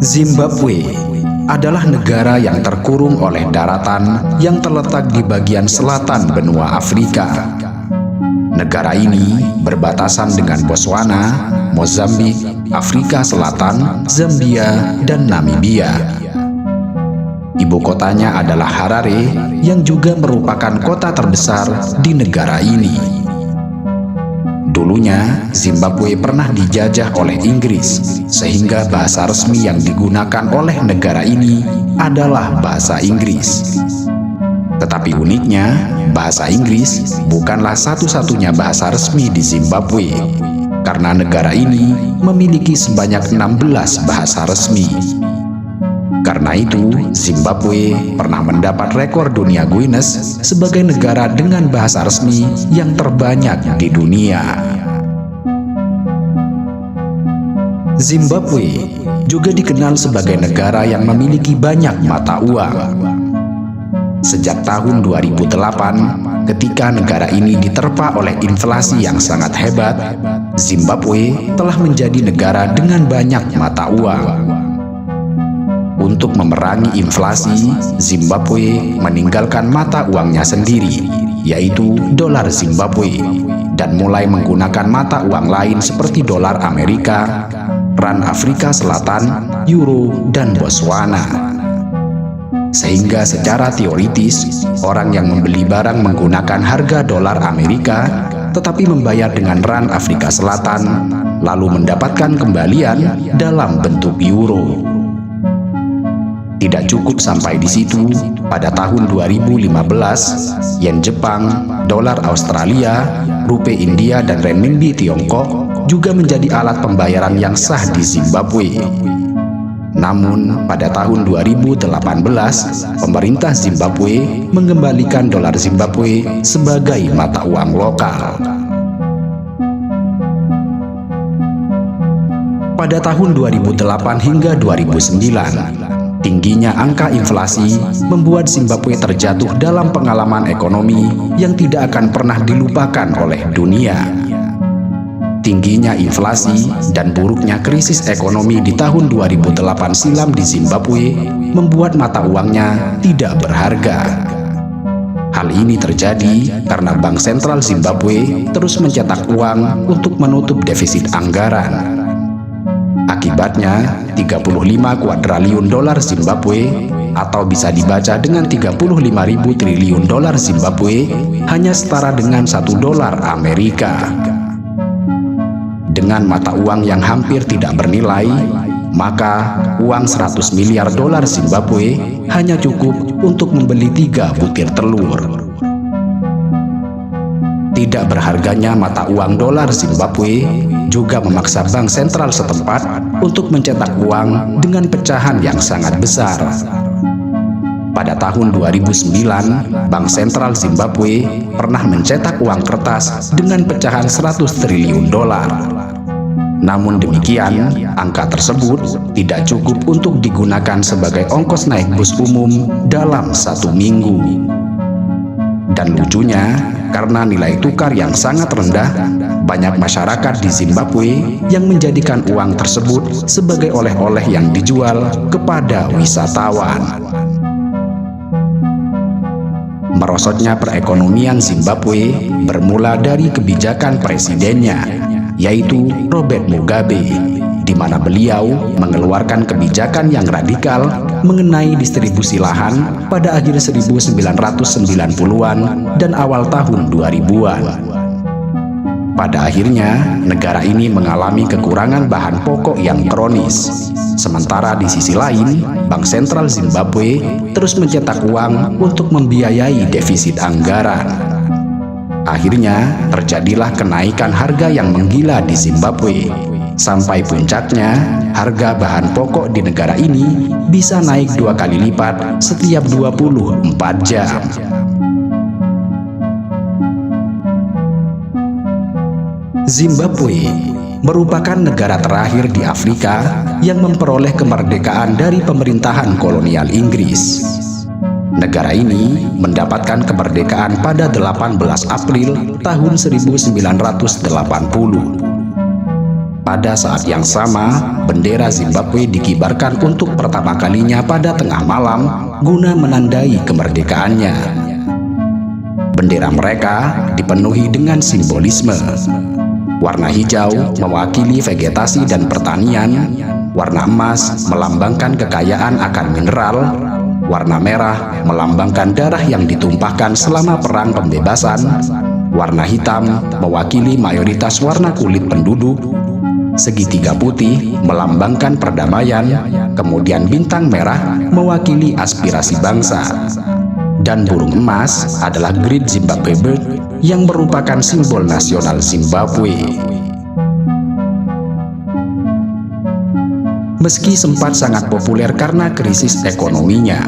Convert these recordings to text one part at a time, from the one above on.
Zimbabwe adalah negara yang terkurung oleh daratan yang terletak di bagian selatan benua Afrika. Negara ini berbatasan dengan Botswana, Mozambik, Afrika Selatan, Zambia, dan Namibia. Ibu kotanya adalah Harare, yang juga merupakan kota terbesar di negara ini. Dulunya, Zimbabwe pernah dijajah oleh Inggris, sehingga bahasa resmi yang digunakan oleh negara ini adalah bahasa Inggris. Tetapi uniknya, bahasa Inggris bukanlah satu-satunya bahasa resmi di Zimbabwe, karena negara ini memiliki sebanyak 16 bahasa resmi. Karena itu, Zimbabwe pernah mendapat rekor dunia Guinness sebagai negara dengan bahasa resmi yang terbanyak di dunia. Zimbabwe juga dikenal sebagai negara yang memiliki banyak mata uang. Sejak tahun 2008, ketika negara ini diterpa oleh inflasi yang sangat hebat, Zimbabwe telah menjadi negara dengan banyak mata uang. Untuk memerangi inflasi, Zimbabwe meninggalkan mata uangnya sendiri, yaitu dolar Zimbabwe, dan mulai menggunakan mata uang lain seperti dolar Amerika, rand Afrika Selatan, euro, dan Botswana. Sehingga secara teoritis, orang yang membeli barang menggunakan harga dolar Amerika, tetapi membayar dengan rand Afrika Selatan, lalu mendapatkan kembalian dalam bentuk euro. Tidak cukup sampai di situ, pada tahun 2015, yen Jepang, dolar Australia, rupiah India, dan renminbi Tiongkok juga menjadi alat pembayaran yang sah di Zimbabwe. Namun, pada tahun 2018, pemerintah Zimbabwe mengembalikan dolar Zimbabwe sebagai mata uang lokal. Pada tahun 2008 hingga 2009, tingginya angka inflasi membuat Zimbabwe terjatuh dalam pengalaman ekonomi yang tidak akan pernah dilupakan oleh dunia. Tingginya inflasi dan buruknya krisis ekonomi di tahun 2008 silam di Zimbabwe membuat mata uangnya tidak berharga. Hal ini terjadi karena Bank Sentral Zimbabwe terus mencetak uang untuk menutup defisit anggaran. Akibatnya, 35 kuadriliun dolar Zimbabwe, atau bisa dibaca dengan 35.000 triliun dolar Zimbabwe, hanya setara dengan $1 Amerika. Dengan mata uang yang hampir tidak bernilai, maka uang 100 miliar dolar Zimbabwe hanya cukup untuk membeli 3 butir telur. Tidak berharganya mata uang dolar Zimbabwe juga memaksa bank sentral setempat untuk mencetak uang dengan pecahan yang sangat besar. Pada tahun 2009, Bank Sentral Zimbabwe pernah mencetak uang kertas dengan pecahan 100 triliun dolar. Namun demikian, angka tersebut tidak cukup untuk digunakan sebagai ongkos naik bus umum dalam 1 minggu. Dan lucunya, karena nilai tukar yang sangat rendah, banyak masyarakat di Zimbabwe yang menjadikan uang tersebut sebagai oleh-oleh yang dijual kepada wisatawan. Merosotnya perekonomian Zimbabwe bermula dari kebijakan presidennya, yaitu Robert Mugabe, di mana beliau mengeluarkan kebijakan yang radikal mengenai distribusi lahan pada akhir 1990-an dan awal tahun 2000-an. Pada akhirnya, negara ini mengalami kekurangan bahan pokok yang kronis. Sementara di sisi lain, Bank Sentral Zimbabwe terus mencetak uang untuk membiayai defisit anggaran. Akhirnya, terjadilah kenaikan harga yang menggila di Zimbabwe. Sampai puncaknya, harga bahan pokok di negara ini bisa naik 2 kali lipat setiap 24 jam. Zimbabwe merupakan negara terakhir di Afrika yang memperoleh kemerdekaan dari pemerintahan kolonial Inggris. Negara ini mendapatkan kemerdekaan pada 18 April tahun 1980. Pada saat yang sama, bendera Zimbabwe dikibarkan untuk pertama kalinya pada tengah malam guna menandai kemerdekaannya. Bendera mereka dipenuhi dengan simbolisme. Warna hijau mewakili vegetasi dan pertanian, warna emas melambangkan kekayaan akan mineral, warna merah melambangkan darah yang ditumpahkan selama perang pembebasan, warna hitam mewakili mayoritas warna kulit penduduk, segitiga putih melambangkan perdamaian, kemudian bintang merah mewakili aspirasi bangsa, dan burung emas adalah Great Zimbabwe Bird yang merupakan simbol nasional Zimbabwe. Meski sempat sangat populer karena krisis ekonominya,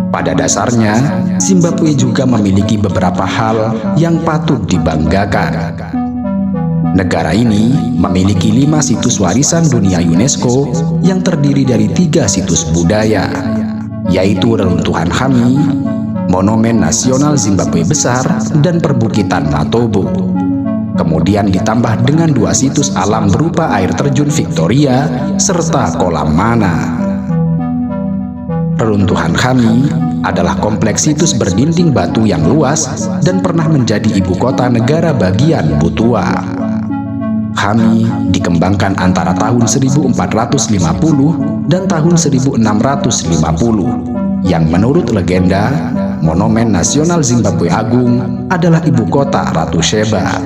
pada dasarnya Zimbabwe juga memiliki beberapa hal yang patut dibanggakan. Negara ini memiliki 5 situs warisan dunia UNESCO yang terdiri dari 3 situs budaya, yaitu Reruntuhan Khami, Monumen Nasional Zimbabwe Besar, dan Perbukitan Matobo. Kemudian ditambah dengan 2 situs alam berupa air terjun Victoria serta kolam Mana. Reruntuhan Khami adalah kompleks situs berdinding batu yang luas dan pernah menjadi ibu kota negara bagian Butua. Khami dikembangkan antara tahun 1450 dan tahun 1650, yang menurut legenda, Monumen Nasional Zimbabwe Agung adalah ibu kota Ratu Sheba.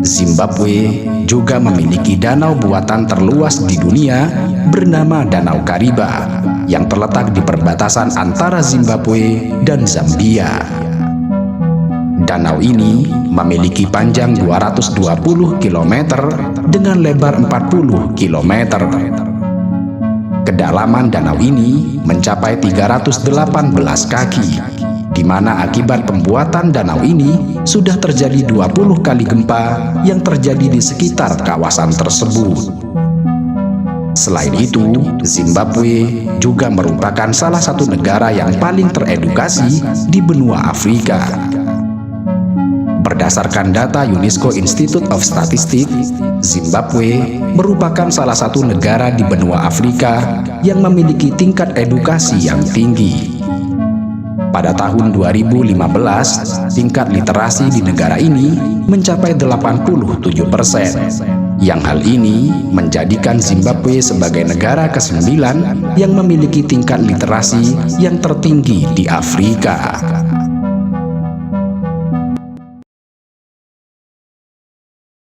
Zimbabwe juga memiliki danau buatan terluas di dunia bernama Danau Kariba, yang terletak di perbatasan antara Zimbabwe dan Zambia. Danau ini memiliki panjang 220 km dengan lebar 40 km. Kedalaman danau ini mencapai 318 kaki, di mana akibat pembuatan danau ini sudah terjadi 20 kali gempa yang terjadi di sekitar kawasan tersebut. Selain itu, Zimbabwe juga merupakan salah satu negara yang paling teredukasi di benua Afrika. Berdasarkan data UNESCO Institute of Statistics, Zimbabwe merupakan salah satu negara di benua Afrika yang memiliki tingkat edukasi yang tinggi. Pada tahun 2015, tingkat literasi di negara ini mencapai 87%, yang hal ini menjadikan Zimbabwe sebagai negara ke-9 yang memiliki tingkat literasi yang tertinggi di Afrika.